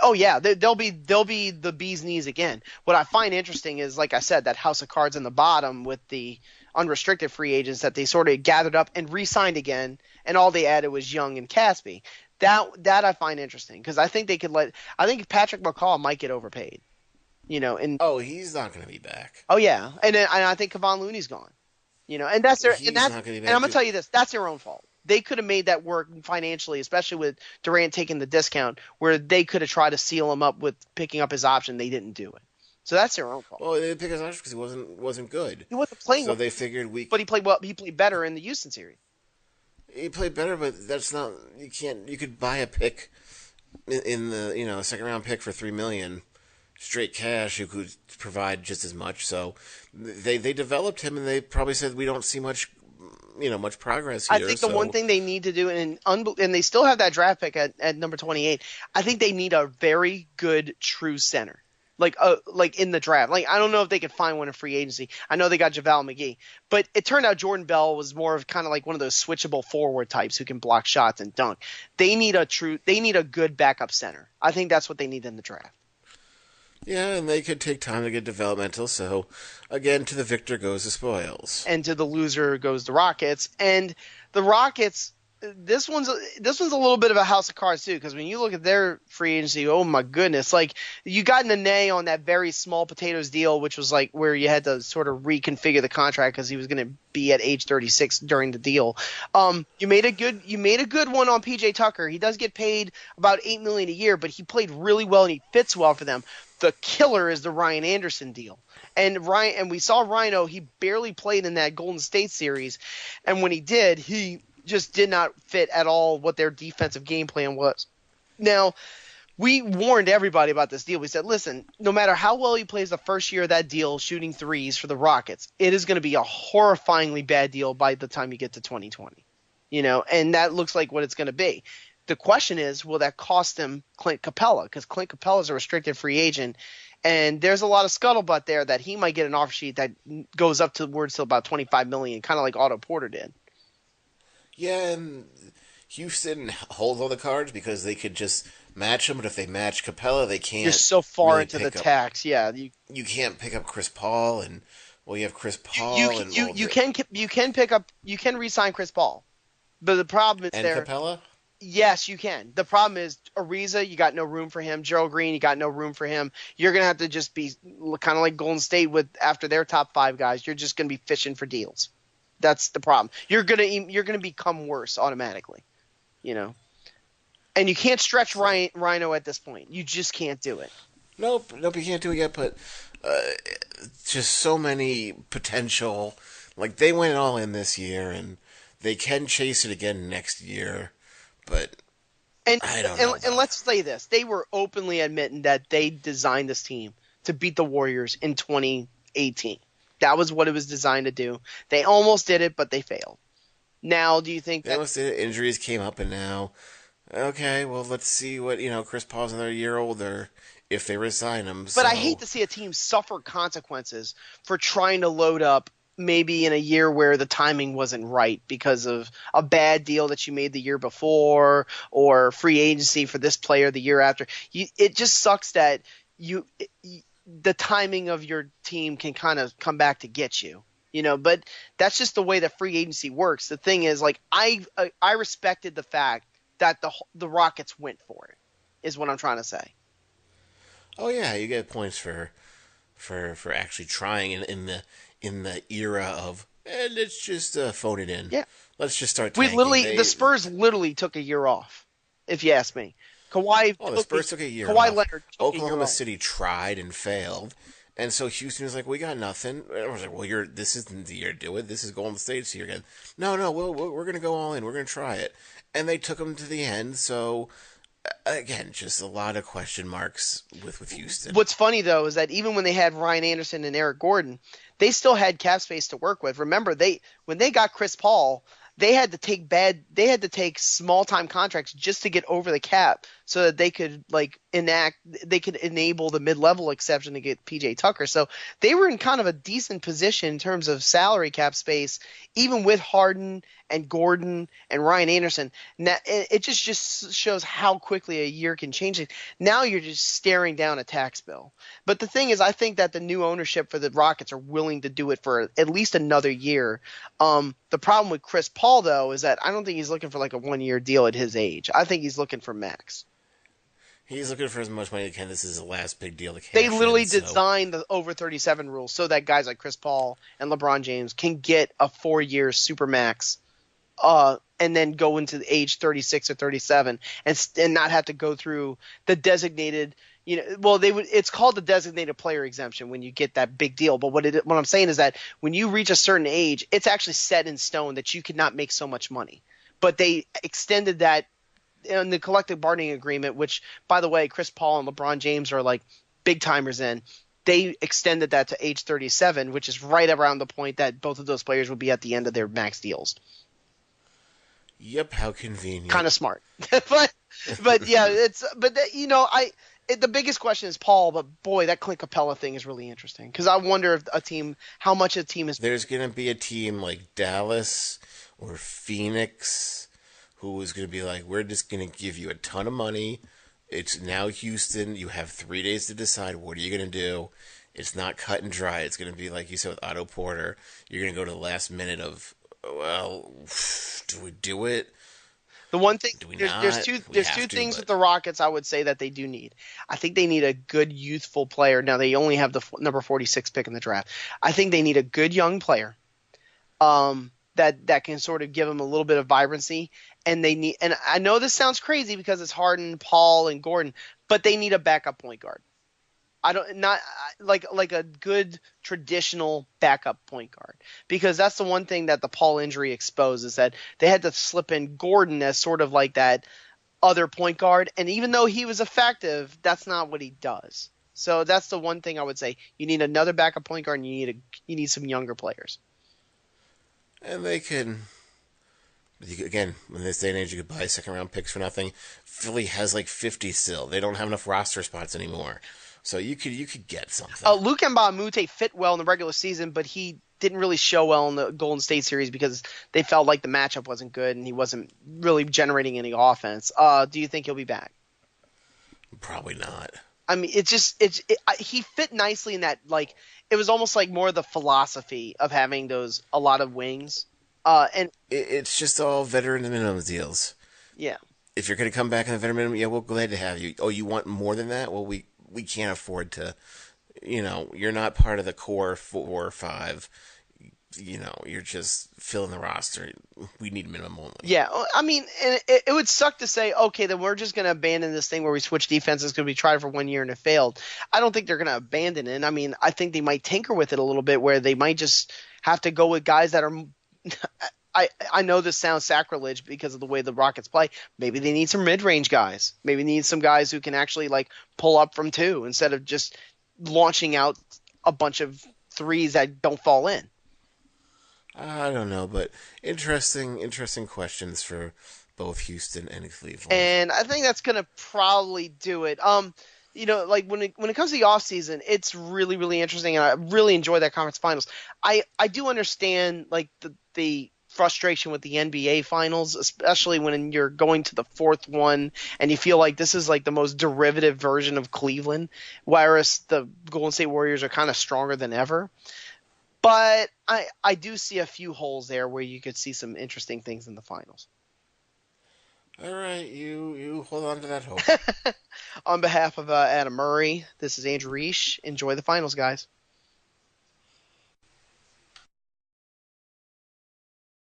Oh yeah, they'll be the bee's knees again. What I find interesting is, like I said, that house of cards in the bottom with the unrestricted free agents that they sort of gathered up and re-signed again, and all they added was Young and Caspi. That I find interesting because I think they could I think Patrick McCaw might get overpaid. Oh, he's not going to be back. Oh yeah, and I think Kevon Looney's gone. And that's their He's not gonna be back and I'm gonna tell you this, that's their own fault. They could have made that work financially, especially with Durant taking the discount, where they could have tried to seal him up with picking up his option. They didn't do it, so that's their own fault. Well, they didn't pick his option because he wasn't good. He wasn't playing so well, they figured but he played well. He played better in the Houston series. He played better, but that's not. You can't. You could buy a pick in the second round pick for $3 million straight cash. You could provide just as much. So they developed him, and they probably said we don't see much progress here. I think the one thing they need to do, and they still have that draft pick at number 28. I think they need a very good true center, like in the draft. Like, I don't know if they could find one in free agency. I know they got JaVale McGee, but it turned out Jordan Bell was more of kind of like one of those switchable forward types who can block shots and dunk. They need a good backup center. I think that's what they need in the draft. Yeah, and they could take time to get developmental. So, again, to the victor goes the spoils, and to the loser goes the Rockets. And the Rockets, this one's a little bit of a house of cards too, because when you look at their free agency, oh my goodness, like you got Nene on that very small potatoes deal, which was like where you had to sort of reconfigure the contract because he was going to be at age 36 during the deal. You made a good one on PJ Tucker. He does get paid about $8 million a year, but he played really well and he fits well for them. The killer is the Ryan Anderson deal. And we saw Rhino, he barely played in that Golden State series, and when he did, he just did not fit at all what their defensive game plan was. Now, we warned everybody about this deal. We said, listen, no matter how well he plays the first year of that deal shooting threes for the Rockets, it is going to be a horrifyingly bad deal by the time you get to 2020. And that looks like what it's going to be. The question is, will that cost him Clint Capella? Because Clint Capella is a restricted free agent, and there's a lot of scuttlebutt there that he might get an offer sheet that goes up towards to about $25 million, kind of like Otto Porter did. Yeah, and Houston holds all the cards because they could just match him, but if they match Capella, they can't. You're so far really into the tax, yeah. You can't pick up Chris Paul, and you have Chris Paul, you can re-sign Chris Paul, but the problem is and Capella. Yes, you can. The problem is Ariza, you got no room for him. Gerald Green, you got no room for him. You're going to have to just be kind of like Golden State after their top 5 guys. You're just going to be fishing for deals. That's the problem. You're going to become worse automatically, And you can't stretch Rhino at this point. You just can't do it. Nope, you can't do it yet, but just so many potential. Like, they went all in this year, and they can chase it again next year. But I don't know. And let's say this. They were openly admitting that they designed this team to beat the Warriors in 2018. That was what it was designed to do. They almost did it, but they failed. Now, do you think they almost did it? Injuries came up, and now, okay, well, let's see what, Chris Paul's another year older if they resign him. But I hate to see a team suffer consequences for trying to load up maybe in a year where the timing wasn't right because of a bad deal that you made the year before or free agency for this player the year after. It just sucks that the timing of your team can kind of come back to get you, but that's just the way that free agency works. The thing is, like, I respected the fact that the Rockets went for it, is what I'm trying to say. Oh yeah, you get points for actually trying in the era of and let's just phone it in. Yeah. Let's just start We tanking. the Spurs literally took a year off, if you ask me. The Spurs took a year Kawhi off. Leonard took a year Oklahoma off. City tried and failed. And so Houston was like, we got nothing. And I was like, well, this isn't the year to do it. This is Golden State's year again. No, we're going to go all in. We're going to try it. And they took them to the end. So, again, just a lot of question marks with Houston. What's funny, though, is that even when they had Ryan Anderson and Eric Gordon, they still had cap space to work with. Remember, when they got Chris Paul, they had to take small time contracts just to get over the cap so that they could enable the mid-level exception to get PJ Tucker. So they were in kind of a decent position in terms of salary cap space, even with Harden and Gordon and Ryan Anderson. Now, it just shows how quickly a year can change it. Now you're just staring down a tax bill. But the thing is, I think that the new ownership for the Rockets are willing to do it for at least another year. The problem with Chris Paul, though, is that I don't think he's looking for like a 1-year deal at his age. I think he's looking for max. He's looking for as much money as he can. This is the last big deal to cash They literally in, designed the over 37 rule so that guys like Chris Paul and LeBron James can get a 4-year super max, and then go into the age 36 or 37 and not have to go through the designated. It's called the designated player exemption when you get that big deal. But what I'm saying is that when you reach a certain age, it's actually set in stone that you cannot make so much money. But they extended that in the collective bargaining agreement, which, by the way, Chris Paul and LeBron James are like big timers in. They extended that to age 37, which is right around the point that both of those players would be at the end of their max deals. Yep, how convenient. Kind of smart, but yeah, the biggest question is Paul. But boy, that Clint Capella thing is really interesting because I wonder if how much a team is. There's going to be a team like Dallas or Phoenix who is going to be like, we're just going to give you a ton of money. It's now Houston. You have 3 days to decide what are you going to do. It's not cut and dry. It's going to be like you said with Otto Porter. You're going to go to the last minute of, well, do we do it? The one thing Do we there's not? two We there's have two to, things but- with the Rockets I would say that they do need. I think they need a good youthful player. Now they only have the number 46 pick in the draft. I think they need a good young player, that can sort of give them a little bit of vibrancy. And I know this sounds crazy because it's Harden, Paul, and Gordon, but they need a backup point guard. Not like a good traditional backup point guard, because that's the one thing that the Paul injury exposed is that they had to slip in Gordon as sort of like that other point guard, and even though he was effective, that's not what he does. So that's the one thing I would say. You need another backup point guard, and you need some younger players. And they can, again, in this day and age, you could buy second-round picks for nothing. Philly has like 50 still. They don't have enough roster spots anymore. So you could get something. Luke Mbamute fit well in the regular season, but he didn't really show well in the Golden State series because they felt like the matchup wasn't good and he wasn't really generating any offense. Do you think he'll be back? Probably not. I mean, he fit nicely in that, like, it was almost like more the philosophy of having a lot of wings. And it's just all veteran minimum deals. Yeah. If you're going to come back in the veteran minimum, yeah, we're glad to have you. Oh, you want more than that? Well, we can't afford to, you're not part of the core 4 or 5. You're just filling the roster. We need minimum only. Yeah, I mean, and it would suck to say, okay, then we're just going to abandon this thing where we switch defenses because we tried for 1 year and it failed. I don't think they're going to abandon it. I mean, I think they might tinker with it a little bit where they might just have to go with guys that are I know this sounds sacrilege because of the way the Rockets play. Maybe they need some mid-range guys. Maybe they need some guys who can actually like pull up from 2 instead of just launching out a bunch of threes that don't fall in. I don't know, but interesting questions for both Houston and Cleveland. And I think that's going to probably do it. Like when it comes to the offseason, it's really, really interesting, and I really enjoy that conference finals. I do understand like the frustration with the NBA finals, especially when you're going to the 4th one and you feel like this is like the most derivative version of Cleveland, whereas the Golden State Warriors are kind of stronger than ever. But I do see a few holes there where you could see some interesting things in the finals. All right, you hold on to that hope. On behalf of Adam Murray, this is Andrew Riche. Enjoy the finals, guys.